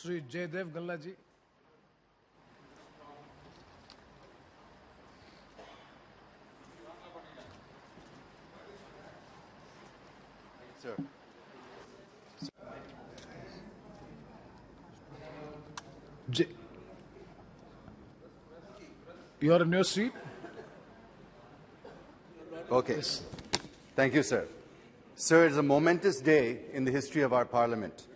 Sri Jaydev Gallaji. Sir. You are in your seat? Okay. Thank you, sir. Sir, it is a momentous day in the history of our Parliament.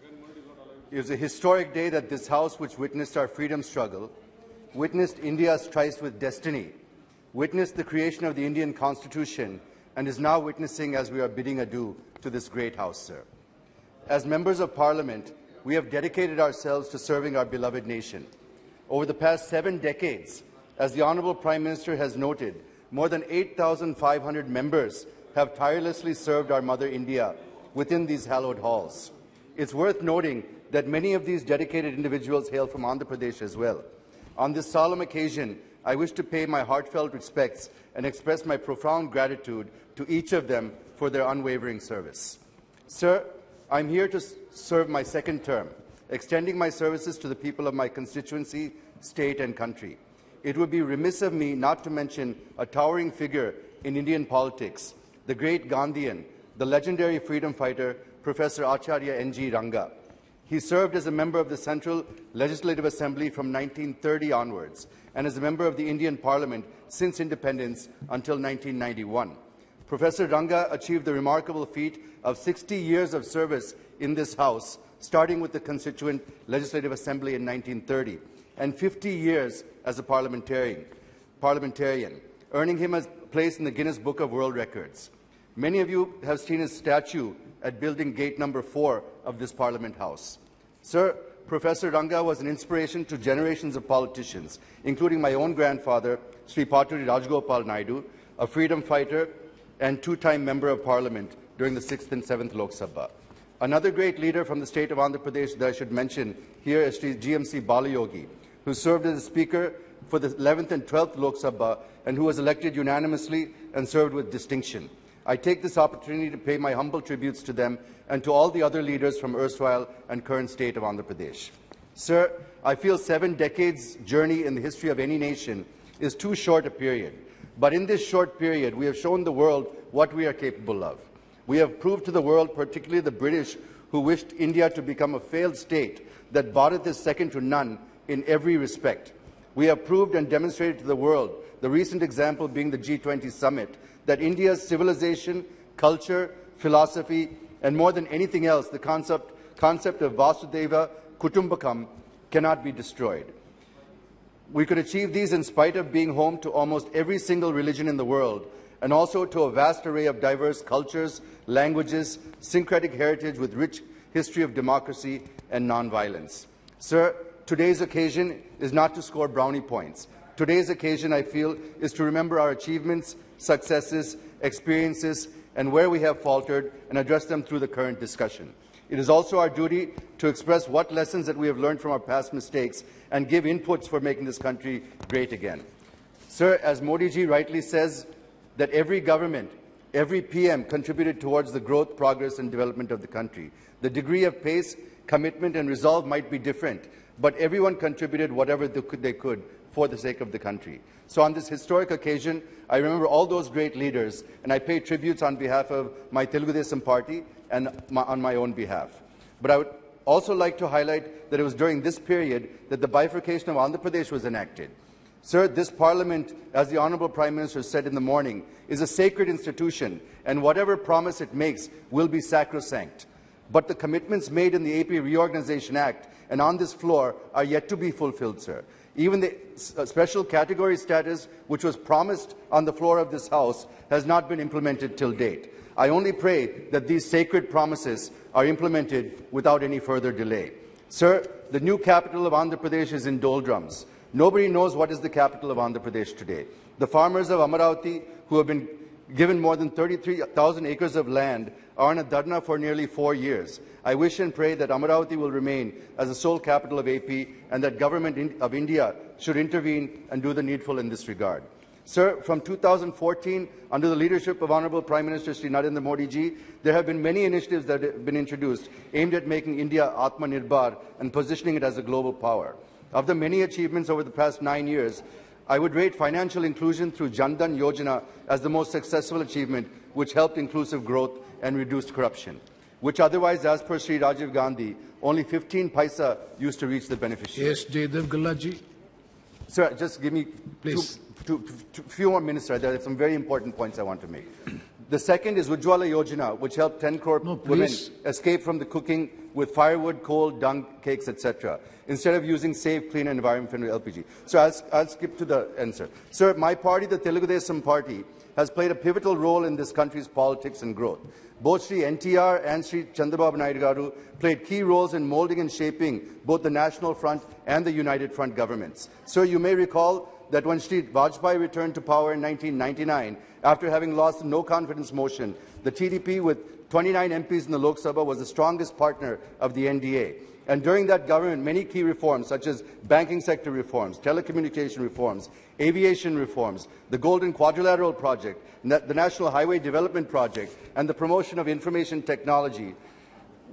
It was a historic day that this House, which witnessed our freedom struggle, witnessed India's tryst with destiny, witnessed the creation of the Indian Constitution, and is now witnessing as we are bidding adieu to this great House, sir. As members of Parliament, we have dedicated ourselves to serving our beloved nation. Over the past 7 decades, as the Honourable Prime Minister has noted, more than 8,500 members have tirelessly served our mother India within these hallowed halls. It's worth noting that many of these dedicated individuals hail from Andhra Pradesh as well. On this solemn occasion, I wish to pay my heartfelt respects and express my profound gratitude to each of them for their unwavering service. Sir, I'm here to serve my second term, extending my services to the people of my constituency, state and country. It would be remiss of me not to mention a towering figure in Indian politics, the great Gandhian, the legendary freedom fighter, Professor Acharya N.G. Ranga. He served as a member of the Central Legislative Assembly from 1930 onwards and as a member of the Indian Parliament since independence until 1991. Professor Ranga achieved the remarkable feat of 60 years of service in this House, starting with the Constituent Legislative Assembly in 1930, and 50 years as a parliamentarian, earning him a place in the Guinness Book of World Records. Many of you have seen his statue at Building Gate number 4 of this Parliament House. Sir, Professor Ranga was an inspiration to generations of politicians, including my own grandfather, Sri Paturi Rajgopal Naidu, a freedom fighter and 2-time Member of Parliament during the 6th and 7th Lok Sabha. Another great leader from the state of Andhra Pradesh that I should mention here is Sri GMC Balayogi, who served as Speaker for the 11th and 12th Lok Sabha and who was elected unanimously and served with distinction. I take this opportunity to pay my humble tributes to them and to all the other leaders from erstwhile and current state of Andhra Pradesh. Sir, I feel 7 decades' journey in the history of any nation is too short a period. But in this short period, we have shown the world what we are capable of. We have proved to the world, particularly the British, who wished India to become a failed state, that Bharat is second to none in every respect. We have proved and demonstrated to the world, the recent example being the G20 summit, that India's civilization, culture, philosophy, and more than anything else, the concept of Vasudhaiva Kutumbakam cannot be destroyed. We could achieve these in spite of being home to almost every single religion in the world, and also to a vast array of diverse cultures, languages, syncretic heritage with rich history of democracy and non-violence. Sir, today's occasion is not to score brownie points. Today's occasion, I feel, is to remember our achievements, successes, experiences, and where we have faltered, and address them through the current discussion. It is also our duty to express what lessons that we have learned from our past mistakes and give inputs for making this country great again. Sir, as Modi ji rightly says, that every government, every PM contributed towards the growth, progress and development of the country. The degree of pace, commitment and resolve might be different, but everyone contributed whatever they could for the sake of the country. So on this historic occasion, I remember all those great leaders, and I pay tributes on behalf of my Telugu Desam party and on my own behalf. But I would also like to highlight that it was during this period that the bifurcation of Andhra Pradesh was enacted. Sir, this Parliament, as the Honourable Prime Minister said in the morning, is a sacred institution, and whatever promise it makes will be sacrosanct. But the commitments made in the AP Reorganisation Act and on this floor are yet to be fulfilled, sir. Even the special category status, which was promised on the floor of this House, has not been implemented till date. I only pray that these sacred promises are implemented without any further delay. Sir, the new capital of Andhra Pradesh is in doldrums. Nobody knows what is the capital of Andhra Pradesh today. The farmers of Amaravati, who have been given more than 33,000 acres of land, are in a dharna for nearly 4 years. I wish and pray that Amaravati will remain as the sole capital of AP and that Government of India should intervene and do the needful in this regard. Sir, from 2014, under the leadership of Honorable Prime Minister Shri Narendra Modi ji, there have been many initiatives that have been introduced aimed at making India Atmanirbhar and positioning it as a global power. Of the many achievements over the past 9 years, I would rate financial inclusion through Jan Dhan Yojana as the most successful achievement, which helped inclusive growth and reduced corruption, which otherwise, as per Shri Rajiv Gandhi, only 15 paisa used to reach the beneficiary. Yes, Jaydev Gallaji. Sir, just give me Please. few more minutes, sir. There are some very important points I want to make. The second is Ujjwala Yojana, which helped 10 crore women escape from the cooking with firewood, coal, dung, cakes, etc., instead of using safe, clean environment for LPG. So I'll skip to the end, sir. Sir, my party, the Telugu Desam Party, has played a pivotal role in this country's politics and growth. Both Sri NTR and Sri Chandrababu Naidu Garu played key roles in molding and shaping both the National Front and the United Front governments. Sir, you may recall that when Sri Vajpayee returned to power in 1999, after having lost the no-confidence motion, the TDP with 29 MPs in the Lok Sabha was the strongest partner of the NDA. And during that government, many key reforms, such as banking sector reforms, telecommunication reforms, aviation reforms, the Golden Quadrilateral Project, the National Highway Development Project, and the promotion of information technology,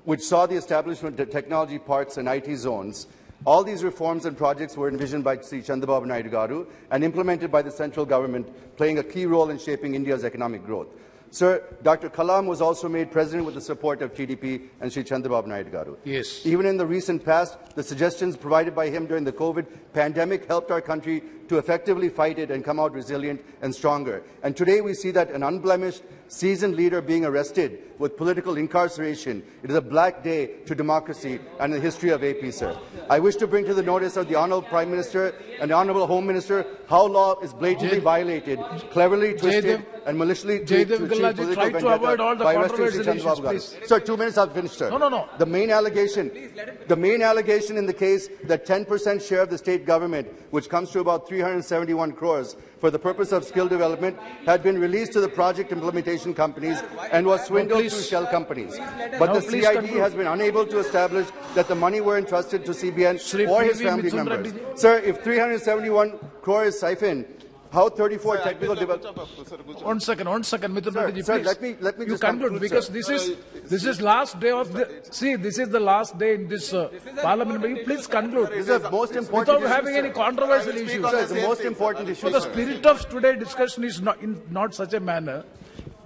which saw the establishment of technology parks and IT zones. All these reforms and projects were envisioned by Sri Chandrababu Naidu Garu and implemented by the central government, playing a key role in shaping India's economic growth. Sir, Dr. Kalam was also made president with the support of TDP and Sri Chandrababu Naidu Garu. Yes. Even in the recent past, the suggestions provided by him during the COVID pandemic helped our country to effectively fight it and come out resilient and stronger. And today we see that an unblemished, seasoned leader being arrested with political incarceration. It is a black day to democracy and the history of AP, sir. I wish to bring to the notice of the Honourable Prime Minister and the Honourable Home Minister how law is blatantly violated, cleverly twisted and maliciously to achieve political try to avoid all the by arresting controversial Sri Chandrababu issues, Garu. please. Sir, 2 minutes, I'll finish, sir. No. The main allegation in the case that 10% share of the state government, which comes to about 371 crores, for the purpose of skill development, had been released to the project implementation companies and was swindled through shell companies. But the CID has been unable to establish that the money were entrusted to CBN or his family members. Sir, if 371 crores is siphoned, how 34 technical development? One second, Mithun Reddy, Sir, please. let me You just conclude, because this is last day of the. See, this is the last day in this parliament. Will you please conclude? This is the most important Without having any controversial issues. Sir, it's the most important issue. So the spirit of today's discussion is not such a manner.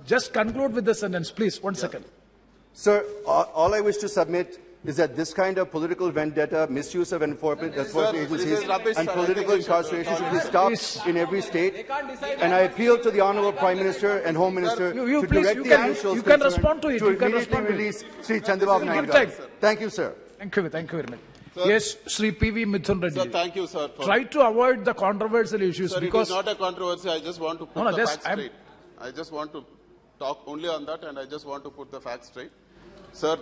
Just conclude with the sentence, please. 1 second. Sir, all I wish to submit is that this kind of political vendetta, misuse of enforcement agencies and political incarceration should be stopped in every state. And I appeal to the Honourable Prime Minister and Home Minister to direct the officials you can respond to it. to immediately release Sri Chandrababu Naidu. Thank you, sir. Thank you very much. Yes, Sri PV Mithun Reddy. Sir, thank you, sir. Try to avoid the controversial issues, Sir, because it is not a controversy. I just want to put the facts straight. I just want to talk only on that, and I just want to put the facts straight. Sir,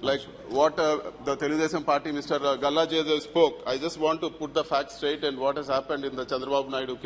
like what the Telugu Desam Party, Mr. Gallaji spoke, I just want to put the facts straight and what has happened in the Chandrababu Naidu case.